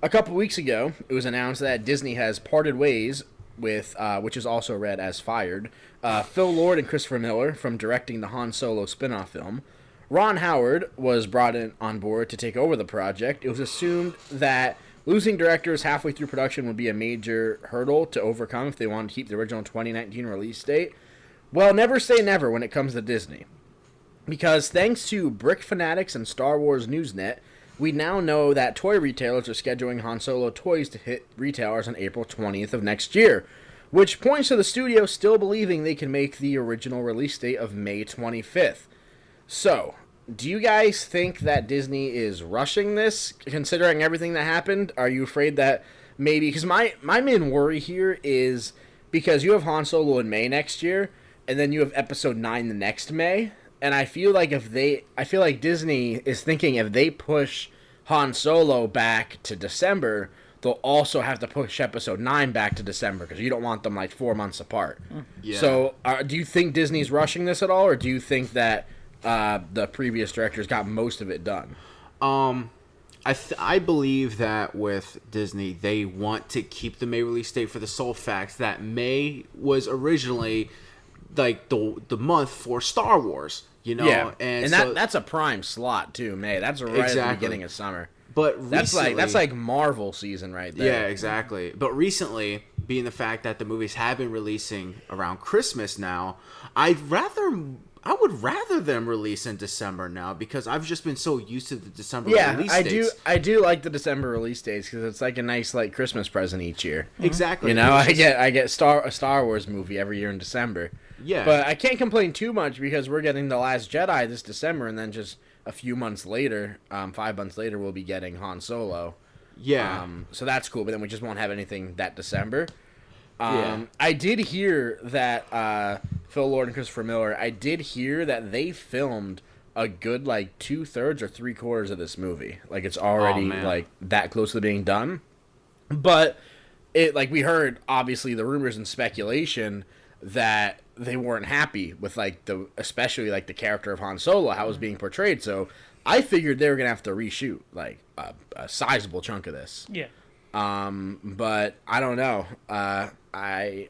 a couple weeks ago, it was announced that Disney has parted ways with, which is also read as fired, Phil Lord and Christopher Miller from directing the Han Solo spin-off film. Ron Howard was brought in on board to take over the project. It was assumed that losing directors halfway through production would be a major hurdle to overcome if they wanted to keep the original 2019 release date. Well, never say never when it comes to Disney. Because thanks to Brick Fanatics and Star Wars Newsnet, we now know that toy retailers are scheduling Han Solo toys to hit retailers on April 20th of next year, which points to the studio still believing they can make the original release date of May 25th. So, do you guys think that Disney is rushing this, considering everything that happened? Are you afraid that maybe... Because my main worry here is because you have Han Solo in May next year, and then you have Episode 9 the next May, and I feel like Disney is thinking if they push Han Solo back to December, they'll also have to push Episode 9 back to December, because you don't want them, like, 4 months apart. Yeah. So, do you think Disney's rushing this at all, or do you think that the previous directors got most of it done? I believe that with Disney, they want to keep the May release date for the sole fact that May was originally like the month for Star Wars, you know. Yeah, and so, that's a prime slot too, May. That's right at the beginning of summer. But recently, that's like Marvel season right there. Yeah, exactly. But recently, being the fact that the movies have been releasing around Christmas now, I would rather them release in December now, because I've just been so used to the December release dates. I do like the December release dates, because it's like a nice like Christmas present each year. Exactly. You know, I get a Star Wars movie every year in December. Yeah. But I can't complain too much, because we're getting The Last Jedi this December, and then just a few months later, 5 months later, we'll be getting Han Solo. Yeah. So that's cool, but then we just won't have anything that December. Yeah. I did hear that Phil Lord and Christopher Miller, I did hear that they filmed a good like 2/3 or 3/4 of this movie. Like it's already like that close to being done. But it like we heard obviously the rumors and speculation that they weren't happy with like especially like the character of Han Solo, how it was being portrayed. So I figured they were gonna have to reshoot like a sizable chunk of this. Yeah. But I don't know. I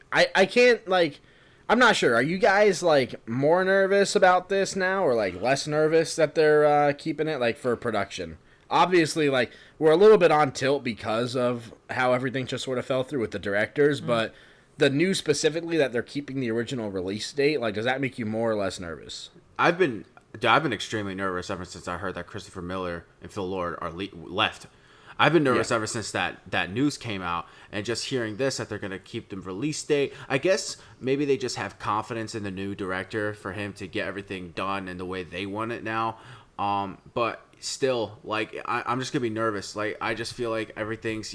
can't like. I'm not sure. Are you guys like more nervous about this now, or like less nervous that they're keeping it like for production? Obviously, like we're a little bit on tilt because of how everything just sort of fell through with the directors, but the news specifically that they're keeping the original release date, like does that make you more or less nervous? I've been extremely nervous ever since I heard that Christopher Miller and Phil Lord are left. I've been nervous ever since that news came out, and just hearing this, that they're going to keep the release date. I guess maybe they just have confidence in the new director for him to get everything done in the way they want it now. But still, like, I'm just going to be nervous. Like, I just feel like everything's,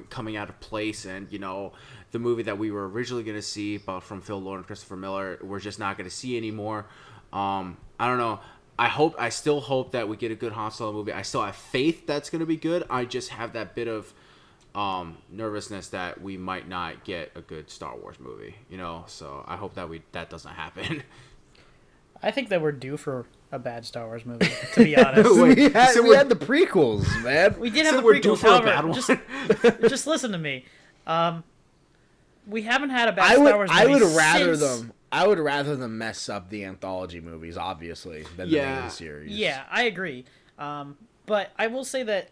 coming out of place, and, the movie that we were originally going to see from Phil Lord and Christopher Miller, we're just not going to see anymore. I don't know. I still hope that we get a good Han Solo movie. I still have faith that's going to be good. I just have that bit of nervousness that we might not get a good Star Wars movie, So I hope that doesn't happen. I think that we're due for a bad Star Wars movie, to be honest. we had the prequels, man. We did have the we're due prequels. for a However, bad one. just listen to me. We haven't had a bad Star Wars movie I would rather them mess up the anthology movies, obviously, than the main series. Yeah, I agree. But I will say that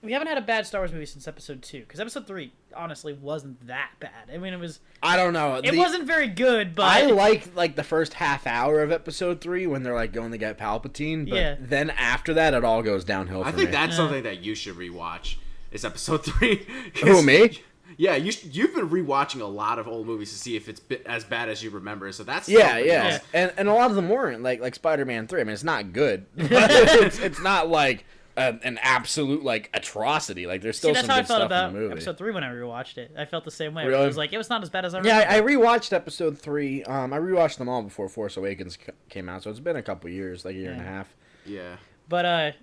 we haven't had a bad Star Wars movie since Episode 2, because Episode 3, honestly, wasn't that bad. I mean, it was... I don't know. It wasn't very good, but... I like the first half hour of Episode 3 when they're, like, going to get Palpatine, but then after that, it all goes downhill for me. I think that's something that you should rewatch, is Episode 3. Who, me? Yeah, you've been rewatching a lot of old movies to see if it's as bad as you remember. So that's yeah. And a lot of them weren't like Spider-Man 3. I mean, it's not good, but it's not like an absolute like atrocity. Like there's still some good stuff in the movie. Episode 3 when I rewatched it. I felt the same way. Really? It was like it was not as bad as I remember. Yeah, I rewatched Episode 3. I rewatched them all before Force Awakens came out, so it's been a couple years, like a year and a half. Yeah. But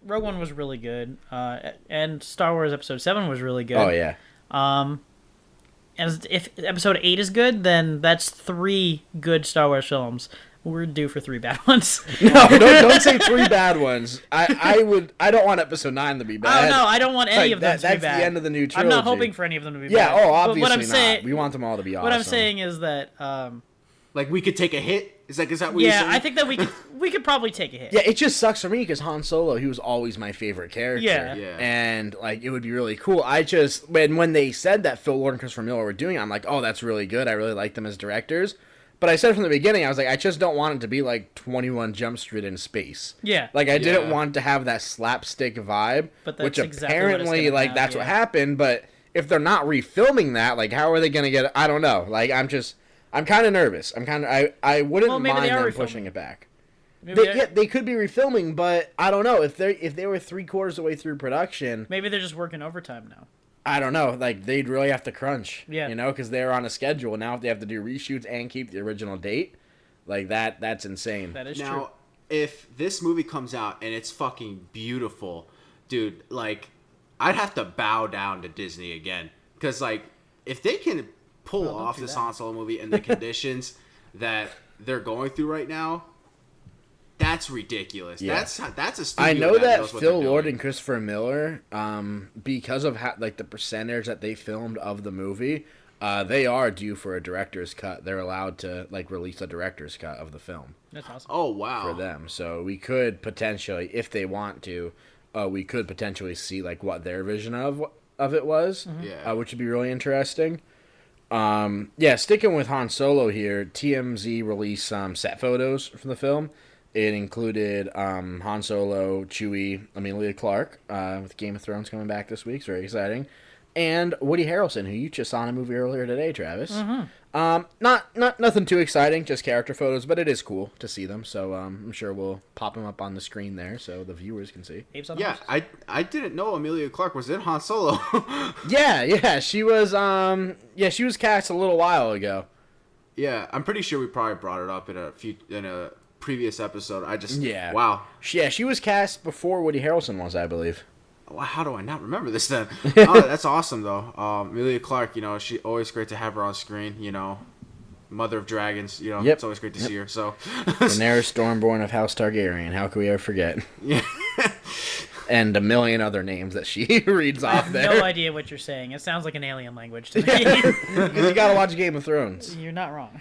Rogue One was really good, and Star Wars Episode 7 was really good. Oh yeah. And if Episode 8 is good, then that's 3 good Star Wars films. we're due for 3 bad ones. No, don't say 3 bad ones. I don't want episode 9 to be bad. Oh no, I don't want any Like, of them to be that's bad. the end of the new trilogy. I'm not hoping for any of them to be Yeah, bad. oh, But obviously what I'm not. saying, We want them all to be awesome. what I'm saying is that, Like we could take a hit. Is that what you're yeah, saying? I think that we could probably take a hit. Yeah, it just sucks for me because Han Solo, he was always my favorite character. Yeah. Yeah. And, like, it would be really cool. I just, when they said that Phil Lord and Christopher Miller were doing it, I'm like, oh, that's really good. I really like them as directors. But I said from the beginning, I was like, I just don't want it to be like 21 Jump Street in space. Yeah. Like, I didn't Yeah. want it to have that slapstick vibe, But that's which exactly what it's apparently, gonna like, have, that's yeah. what happened. But if they're not refilming that, like, how are they going to get it? I don't know. Like, I'm kind of nervous. I wouldn't Well, maybe mind they are them refilming. pushing it back. Maybe They could be refilming, but I don't know if they were 3/4 of the way through production. maybe they're just working overtime now. I don't know. Like they'd really have to crunch, Yeah. you know, because they're on a schedule now. If they have to do reshoots and keep the original date, like that's insane. That is true. Now, if this movie comes out and it's fucking beautiful, dude, like, I'd have to bow down to Disney again. Because, like, if they can pull don't off do this that. Han Solo movie in the conditions that they're going through right now, that's ridiculous. Yeah. That's a studio I know that knows what Phil they're Lord doing. and Christopher Miller, because of like the percentage that they filmed of the movie, they are due for a director's cut. They're allowed to like release a director's cut of the film That's awesome. Oh, wow. for them. So we could potentially, if they want to, we could potentially see like what their vision of it was, Yeah. which would be really interesting. Yeah, sticking with Han Solo here, TMZ released some set photos from the film. It included Han Solo, Chewie, Emilia Clarke, with Game of Thrones coming back this week. It's very exciting. And Woody Harrelson, who you just saw in a movie earlier today, Travis. Not nothing too exciting, just character photos, but it is cool to see them. So I'm sure we'll pop them up on the screen there so the viewers can see. Apes on the Yeah, horse. I didn't know Emilia Clarke was in Han Solo. Yeah, she was she was cast a little while ago. Yeah, I'm pretty sure we probably brought it up in a previous episode. Yeah. Wow. She was cast before Woody Harrelson was, I believe. Wow, how do I not remember this then? Oh, that's awesome though. Emilia Clarke, you know, she always great to have her on screen. You know, Mother of Dragons. You know, Yep. it's always great to see her. So, Daenerys Stormborn of House Targaryen. How could we ever forget? yeah. And a million other names that she reads I off have there. no idea what you're saying. It sounds like an alien language to me. Because you gotta watch Game of Thrones. You're not wrong.